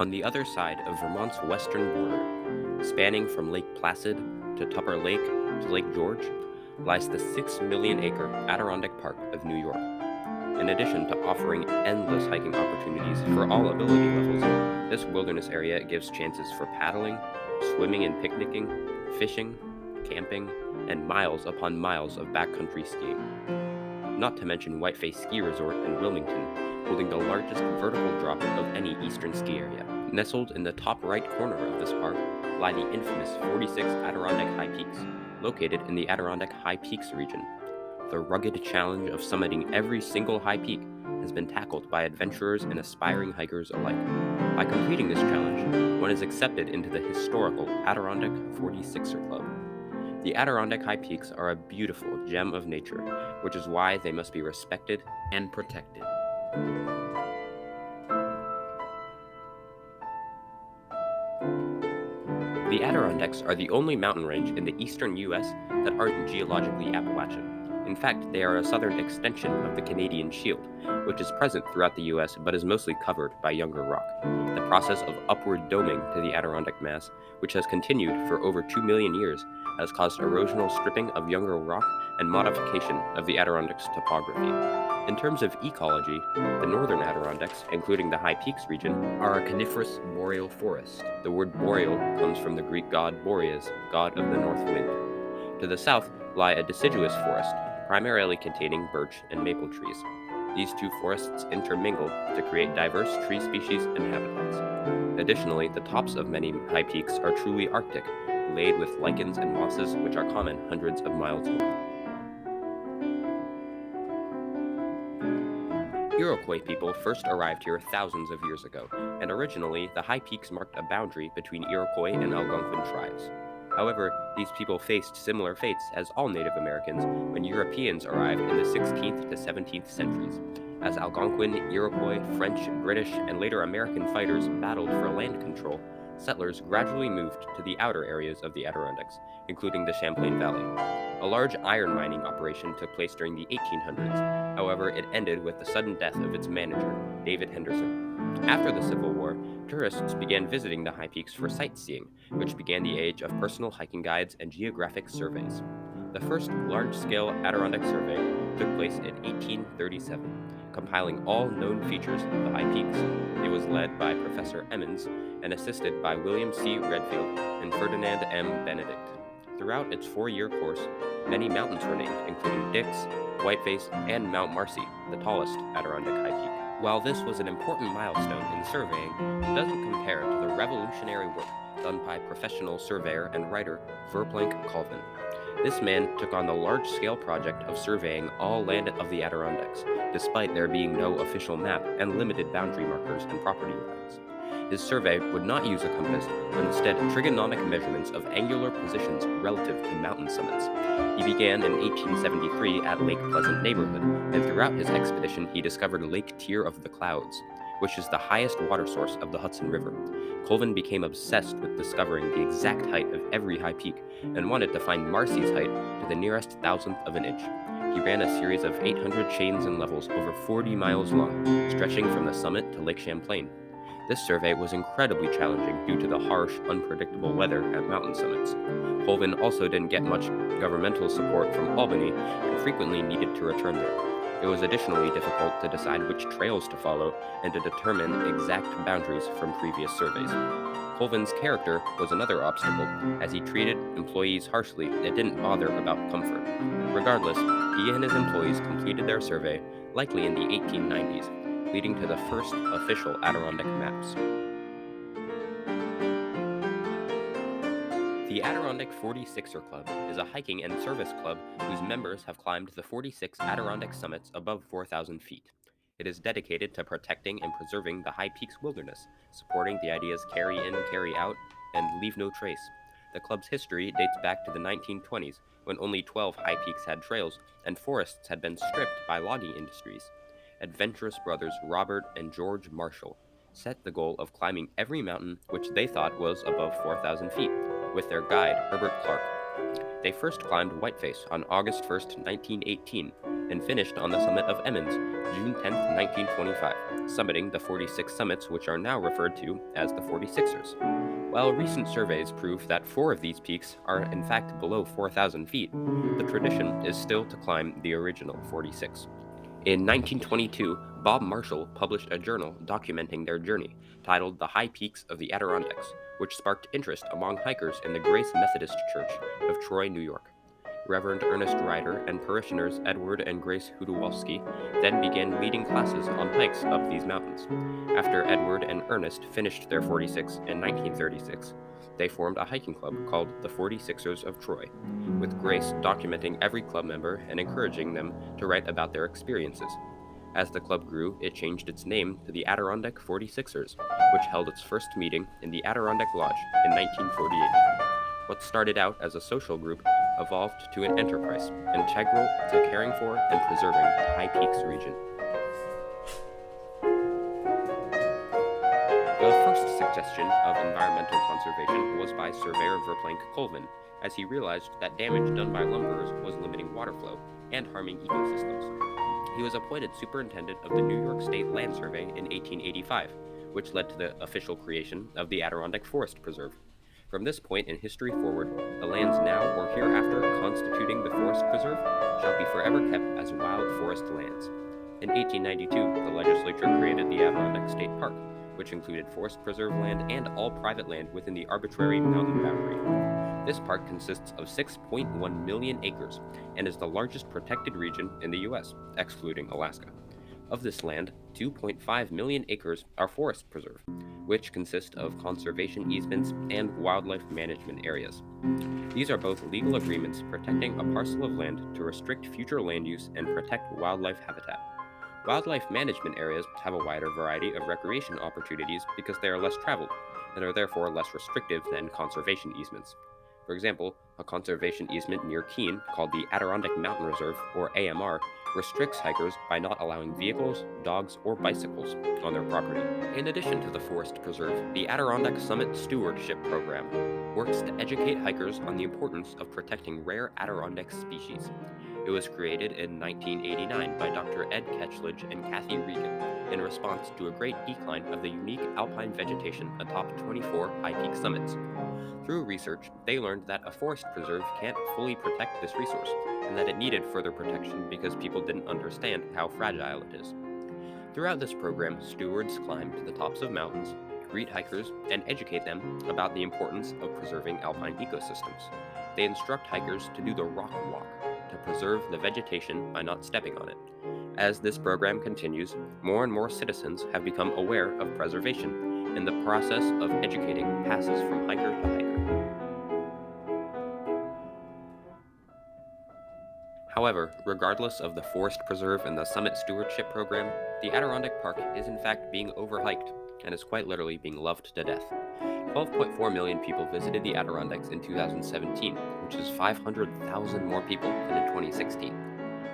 On the other side of Vermont's western border, spanning from Lake Placid to Tupper Lake to Lake George, lies the 6 million acre Adirondack Park of New York. In addition to offering endless hiking opportunities for all ability levels, this wilderness area gives chances for paddling, swimming and picnicking, fishing, camping, and miles upon miles of backcountry skiing. Not to mention Whiteface Ski Resort in Wilmington, holding the largest vertical drop of any eastern ski area. Nestled in the top right corner of this park lie the infamous 46 Adirondack High Peaks, located in the Adirondack High Peaks region. The rugged challenge of summiting every single high peak has been tackled by adventurers and aspiring hikers alike. By completing this challenge, one is accepted into the historical Adirondack 46er Club. The Adirondack High Peaks are a beautiful gem of nature, which is why they must be respected and protected. The Adirondacks are the only mountain range in the eastern U.S. that aren't geologically Appalachian. In fact, they are a southern extension of the Canadian Shield, which is present throughout the U.S. but is mostly covered by younger rock. The process of upward doming to the Adirondack mass, which has continued for over 2 million years, has caused erosional stripping of younger rock and modification of the Adirondacks' topography. In terms of ecology, the northern Adirondacks, including the High Peaks region, are a coniferous boreal forest. The word boreal comes from the Greek god Boreas, god of the north wind. To the south lie a deciduous forest, primarily containing birch and maple trees. These two forests intermingle to create diverse tree species and habitats. Additionally, the tops of many high peaks are truly arctic, laid with lichens and mosses which are common hundreds of miles long. Iroquois people first arrived here thousands of years ago, and originally the high peaks marked a boundary between Iroquois and Algonquin tribes. However, these people faced similar fates as all Native Americans when Europeans arrived in the 16th to 17th centuries. As Algonquin, Iroquois, French, British, and later American fighters battled for land control, settlers gradually moved to the outer areas of the Adirondacks, including the Champlain Valley. A large iron mining operation took place during the 1800s. However, it ended with the sudden death of its manager, David Henderson. After the Civil War, tourists began visiting the high peaks for sightseeing, which began the age of personal hiking guides and geographic surveys. The first large-scale Adirondack survey took place in 1837, compiling all known features of the high peaks. It was led by Professor Emmons and assisted by William C. Redfield and Ferdinand M. Benedict. Throughout its 4-year course, many mountains were named, including Dix, Whiteface, and Mount Marcy, the tallest Adirondack high peak. While this was an important milestone in surveying, it doesn't compare to the revolutionary work done by professional surveyor and writer Verplanck Colvin. This man took on the large-scale project of surveying all land of the Adirondacks, despite there being no official map and limited boundary markers and property lines. His survey would not use a compass, but instead trigonomic measurements of angular positions relative to mountain summits. He began in 1873 at Lake Pleasant neighborhood, and throughout his expedition he discovered Lake Tier of the Clouds, which is the highest water source of the Hudson River. Colvin became obsessed with discovering the exact height of every high peak, and wanted to find Marcy's height to the nearest thousandth of an inch. He ran a series of 800 chains and levels over 40 miles long, stretching from the summit to Lake Champlain. This survey was incredibly challenging due to the harsh, unpredictable weather at mountain summits. Colvin also didn't get much governmental support from Albany and frequently needed to return there. It was additionally difficult to decide which trails to follow and to determine exact boundaries from previous surveys. Colvin's character was another obstacle, as he treated employees harshly and didn't bother about comfort. Regardless, he and his employees completed their survey, likely in the 1890s, leading to the first official Adirondack maps. The Adirondack 46er Club is a hiking and service club whose members have climbed the 46 Adirondack summits above 4,000 feet. It is dedicated to protecting and preserving the High Peaks wilderness, supporting the ideas carry in, carry out, and leave no trace. The club's history dates back to the 1920s, when only 12 high peaks had trails and forests had been stripped by logging industries. Adventurous brothers Robert and George Marshall set the goal of climbing every mountain which they thought was above 4,000 feet, with their guide Herbert Clark. They first climbed Whiteface on August 1, 1918, and finished on the summit of Emmons, June 10, 1925, summiting the 46 summits which are now referred to as the 46ers. While recent surveys prove that 4 of these peaks are in fact below 4,000 feet, the tradition is still to climb the original 46. In 1922, Bob Marshall published a journal documenting their journey, titled The High Peaks of the Adirondacks, which sparked interest among hikers in the Grace Methodist Church of Troy, New York. Reverend Ernest Ryder and parishioners Edward and Grace Hudowalski then began leading classes on hikes up these mountains. After Edward and Ernest finished their 46 in 1936, they formed a hiking club called the 46ers of Troy, with Grace documenting every club member and encouraging them to write about their experiences. As the club grew, it changed its name to the Adirondack 46ers, which held its first meeting in the Adirondack Lodge in 1948. What started out as a social group evolved to an enterprise, integral to caring for and preserving the High Peaks region. The first suggestion of environmental conservation was by surveyor Verplanck Colvin, as he realized that damage done by lumberers was limiting water flow and harming ecosystems. He was appointed superintendent of the New York State Land Survey in 1885, which led to the official creation of the Adirondack Forest Preserve. From this point in history forward, the lands now or hereafter constituting the Forest Preserve shall be forever kept as wild forest lands. In 1892, the legislature created the Adirondack State Park, which included Forest Preserve land and all private land within the arbitrary mountain boundary. This park consists of 6.1 million acres and is the largest protected region in the U.S., excluding Alaska. Of this land, 2.5 million acres are Forest Preserve, which consist of conservation easements and wildlife management areas. These are both legal agreements protecting a parcel of land to restrict future land use and protect wildlife habitat. Wildlife management areas have a wider variety of recreation opportunities because they are less traveled and are therefore less restrictive than conservation easements. For example, a conservation easement near Keene, called the Adirondack Mountain Reserve, or AMR, restricts hikers by not allowing vehicles, dogs, or bicycles on their property. In addition to the Forest Preserve, the Adirondack Summit Stewardship Program works to educate hikers on the importance of protecting rare Adirondack species. It was created in 1989 by Dr. Ed Ketchledge and Kathy Regan in response to a great decline of the unique alpine vegetation atop 24 high peak summits. Through research, they learned that a forest preserve can't fully protect this resource, and that it needed further protection because people didn't understand how fragile it is. Throughout this program, stewards climb to the tops of mountains, greet hikers, and educate them about the importance of preserving alpine ecosystems. They instruct hikers to do the rock walk, to preserve the vegetation by not stepping on it. As this program continues, more and more citizens have become aware of preservation, and the process of educating passes from hiker to hiker. However, regardless of the Forest Preserve and the Summit Stewardship Program, the Adirondack Park is in fact being overhiked and is quite literally being loved to death. 12.4 million people visited the Adirondacks in 2017, which is 500,000 more people than in 2016.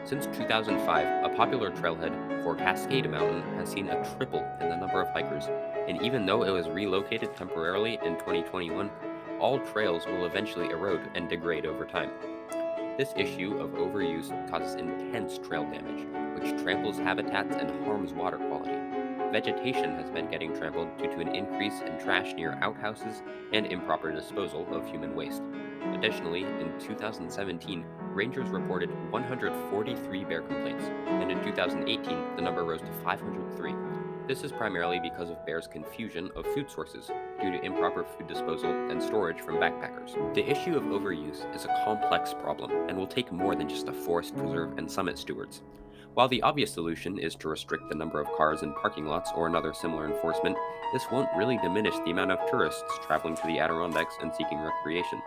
Since 2005, a popular trailhead for Cascade Mountain has seen a triple in the number of hikers, and even though it was relocated temporarily in 2021, all trails will eventually erode and degrade over time. This issue of overuse causes intense trail damage, which tramples habitats and harms water quality. Vegetation has been getting trampled due to an increase in trash near outhouses and improper disposal of human waste. Additionally, in 2017, rangers reported 143 bear complaints, and in 2018, the number rose to 503. This is primarily because of bears' confusion of food sources due to improper food disposal and storage from backpackers. The issue of overuse is a complex problem and will take more than just a forest preserve and summit stewards. While the obvious solution is to restrict the number of cars in parking lots or another similar enforcement, this won't really diminish the amount of tourists traveling to the Adirondacks and seeking recreation.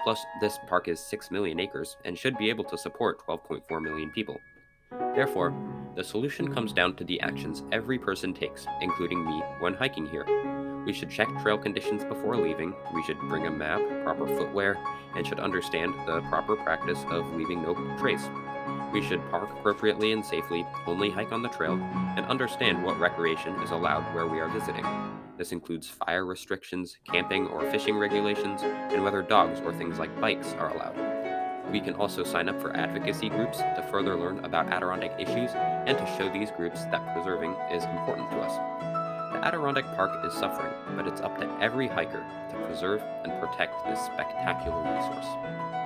Plus, this park is 6 million acres and should be able to support 12.4 million people. Therefore, the solution comes down to the actions every person takes, including me, when hiking here. We should check trail conditions before leaving, we should bring a map, proper footwear, and should understand the proper practice of leaving no trace. We should park appropriately and safely, only hike on the trail, and understand what recreation is allowed where we are visiting. This includes fire restrictions, camping or fishing regulations, and whether dogs or things like bikes are allowed. We can also sign up for advocacy groups to further learn about Adirondack issues and to show these groups that preserving is important to us. The Adirondack Park is suffering, but it's up to every hiker to preserve and protect this spectacular resource.